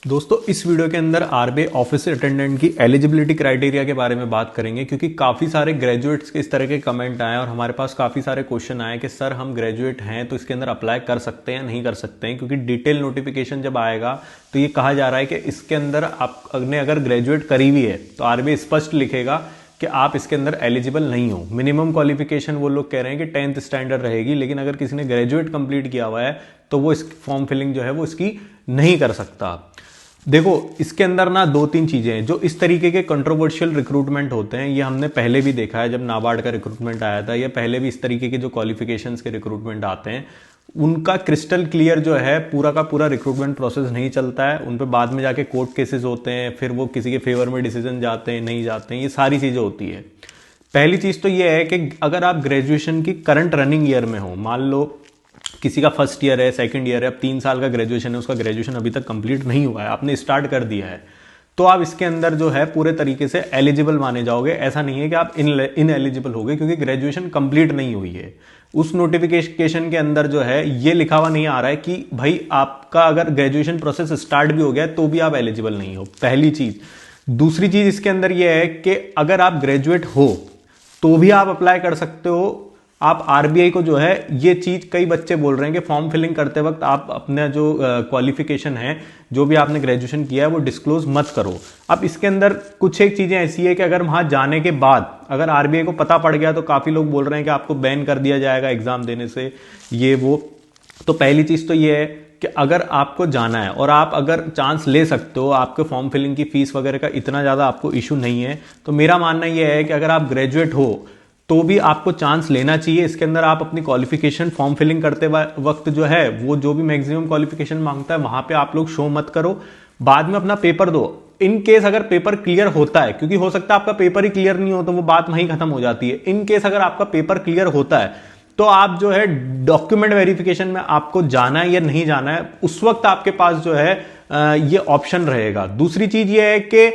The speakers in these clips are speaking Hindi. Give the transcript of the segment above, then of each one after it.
दोस्तों इस वीडियो के अंदर आरबीआई ऑफिस अटेंडेंट की एलिजिबिलिटी क्राइटेरिया के बारे में बात करेंगे, क्योंकि काफ़ी सारे ग्रेजुएट्स के इस तरह के कमेंट आए और हमारे पास काफ़ी सारे क्वेश्चन आए कि सर हम ग्रेजुएट हैं तो इसके अंदर अप्लाई कर सकते हैं नहीं कर सकते हैं। क्योंकि डिटेल नोटिफिकेशन जब आएगा तो ये कहा जा रहा है कि इसके अंदर आपने अगर ग्रेजुएट करी हुई है तो आरबीआई स्पष्ट लिखेगा कि आप इसके अंदर एलिजिबल नहीं हो। मिनिमम क्वालिफिकेशन वो लोग कह रहे हैं कि 10th स्टैंडर्ड रहेगी, लेकिन अगर किसी ने ग्रेजुएट कंप्लीट किया हुआ है तो वो इस फॉर्म फिलिंग जो है वो इसकी नहीं कर सकता। देखो इसके अंदर ना दो तीन चीजें हैं जो इस तरीके के कंट्रोवर्शियल रिक्रूटमेंट होते हैं। ये हमने पहले भी देखा है, जब नाबार्ड का रिक्रूटमेंट आया था या पहले भी इस तरीके के जो क्वालिफिकेशंस के रिक्रूटमेंट आते हैं उनका क्रिस्टल क्लियर जो है पूरा का पूरा रिक्रूटमेंट प्रोसेस नहीं चलता है। उन पर बाद में जाके कोर्ट केसेस होते हैं, फिर वो किसी के फेवर में डिसीजन जाते हैं नहीं जाते हैं, ये सारी चीजें होती है। पहली चीज तो ये है कि अगर आप ग्रेजुएशन की करंट रनिंग ईयर में हो, मान लो किसी का फर्स्ट ईयर है, सेकंड ईयर है, अब 3 साल का ग्रेजुएशन है, उसका ग्रेजुएशन अभी तक कंप्लीट नहीं हुआ है, आपने स्टार्ट कर दिया है, तो आप इसके अंदर जो है पूरे तरीके से एलिजिबल माने जाओगे। ऐसा नहीं है कि आप इन एलिजिबल हो गए क्योंकि ग्रेजुएशन कंप्लीट नहीं हुई है। उस नोटिफिकेशन के अंदर जो है ये लिखा हुआ नहीं आ रहा है कि भाई आपका अगर ग्रेजुएशन प्रोसेस स्टार्ट भी हो गया तो भी आप एलिजिबल नहीं हो, पहली चीज। दूसरी चीज इसके अंदर यह है कि अगर आप ग्रेजुएट हो तो भी आप अप्लाई कर सकते हो। आप आरबीआई को जो है ये चीज कई बच्चे बोल रहे हैं कि फॉर्म फिलिंग करते वक्त आप अपना जो क्वालिफिकेशन है, जो भी आपने ग्रेजुएशन किया है वो डिस्क्लोज मत करो। अब इसके अंदर कुछ एक चीजें ऐसी है कि अगर वहां जाने के बाद अगर आरबीआई को पता पड़ गया तो काफी लोग बोल रहे हैं कि आपको बैन कर दिया जाएगा एग्जाम देने से, ये वो। तो पहली चीज तो ये है कि अगर आपको जाना है और आप अगर चांस ले सकते हो, आपके फॉर्म फिलिंग की फीस वगैरह का इतना ज्यादा आपको इशू नहीं है, तो मेरा मानना यह है कि अगर आप ग्रेजुएट हो तो भी आपको चांस लेना चाहिए। इसके अंदर आप अपनी क्वालिफिकेशन फॉर्म फिलिंग करते वक्त जो है वो जो भी मैक्सिमम क्वालिफिकेशन मांगता है वहां पे आप लोग शो मत करो, बाद में अपना पेपर दो। इन केस अगर पेपर क्लियर होता है, क्योंकि हो सकता है आपका पेपर ही क्लियर नहीं हो तो वो बात वहीं खत्म हो जाती है। इन केस अगर आपका पेपर क्लियर होता है तो आप जो है डॉक्यूमेंट वेरिफिकेशन में आपको जाना है या नहीं जाना है, उस वक्त आपके पास जो है ये ऑप्शन रहेगा। दूसरी चीज ये है कि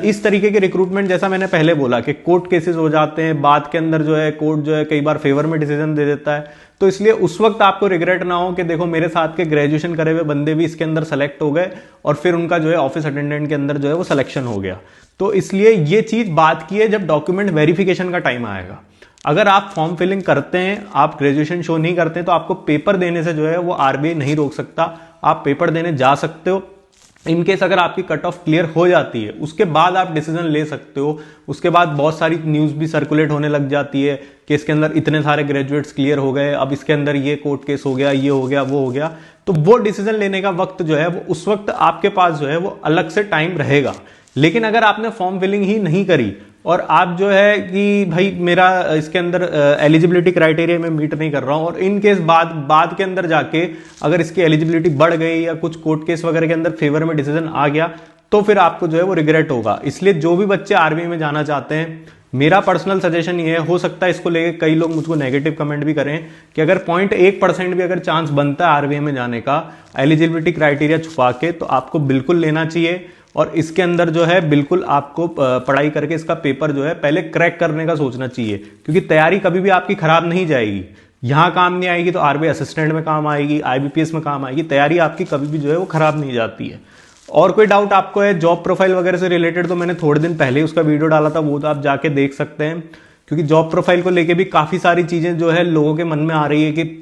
इस तरीके के रिक्रूटमेंट, जैसा मैंने पहले बोला कि कोर्ट केसेस हो जाते हैं, बाद के अंदर जो है कोर्ट जो है कई बार फेवर में डिसीजन दे देता है, तो इसलिए उस वक्त आपको रिग्रेट ना हो कि देखो मेरे साथ के ग्रेजुएशन करे हुए बंदे भी इसके अंदर सेलेक्ट हो गए और फिर उनका जो है ऑफिस अटेंडेंट के अंदर जो है वो सिलेक्शन हो गया। तो इसलिए ये चीज बात की है जब डॉक्यूमेंट वेरिफिकेशन का टाइम आएगा। अगर आप फॉर्म फिलिंग करते हैं, आप ग्रेजुएशन शो नहीं करते, तो आपको पेपर देने से जो है वो आरबीआई नहीं रोक सकता, आप पेपर देने जा सकते हो। इनकेस अगर आपकी कट ऑफ क्लियर हो जाती है उसके बाद आप डिसीजन ले सकते हो। उसके बाद बहुत सारी न्यूज भी सर्कुलेट होने लग जाती है कि इसके अंदर इतने सारे ग्रेजुएट्स क्लियर हो गए, अब इसके अंदर ये कोर्ट केस हो गया, ये हो गया, वो हो गया। तो वो डिसीजन लेने का वक्त जो है वो उस वक्त आपके पास जो है वो अलग से टाइम रहेगा। लेकिन अगर आपने फॉर्म फिलिंग ही नहीं करी और आप जो है कि भाई मेरा इसके अंदर एलिजिबिलिटी क्राइटेरिया में मीट नहीं कर रहा हूं, और इन केस बाद के अंदर जाके अगर इसकी एलिजिबिलिटी बढ़ गई या कुछ कोर्ट केस वगैरह के अंदर फेवर में डिसीजन आ गया तो फिर आपको जो है वो रिग्रेट होगा। इसलिए जो भी बच्चे आरबीआई में जाना चाहते हैं, मेरा पर्सनल सजेशन ये है, हो सकता है इसको लेके कई लोग मुझको नेगेटिव कमेंट भी करें कि अगर 0.1% भी अगर चांस बनता है आरबीआई में जाने का एलिजिबिलिटी क्राइटेरिया छुपा के, तो आपको बिल्कुल लेना चाहिए। और इसके अंदर जो है बिल्कुल आपको पढ़ाई करके इसका पेपर जो है पहले क्रैक करने का सोचना चाहिए, क्योंकि तैयारी कभी भी आपकी खराब नहीं जाएगी। यहां काम नहीं आएगी तो आरबीआई असिस्टेंट में काम आएगी, आईबीपीएस में काम आएगी। तैयारी आपकी कभी भी जो है वो खराब नहीं जाती है। और कोई डाउट आपको है जॉब प्रोफाइल वगैरह से रिलेटेड, तो मैंने थोड़े दिन पहले उसका वीडियो डाला था, वो तो आप जाके देख सकते हैं। क्योंकि जॉब प्रोफाइल को लेके भी काफी सारी चीजें जो है लोगों के मन में आ रही है कि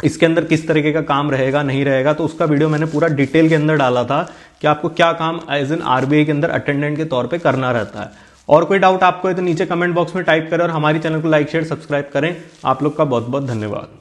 इसके अंदर किस तरीके का काम रहेगा नहीं रहेगा, तो उसका वीडियो मैंने पूरा डिटेल के अंदर डाला था कि आपको क्या काम एज एन आरबीआई के अंदर अटेंडेंट के तौर पे करना रहता है। और कोई डाउट आपको है तो नीचे कमेंट बॉक्स में टाइप करें और हमारी चैनल को लाइक शेयर सब्सक्राइब करें। आप लोग का बहुत बहुत धन्यवाद।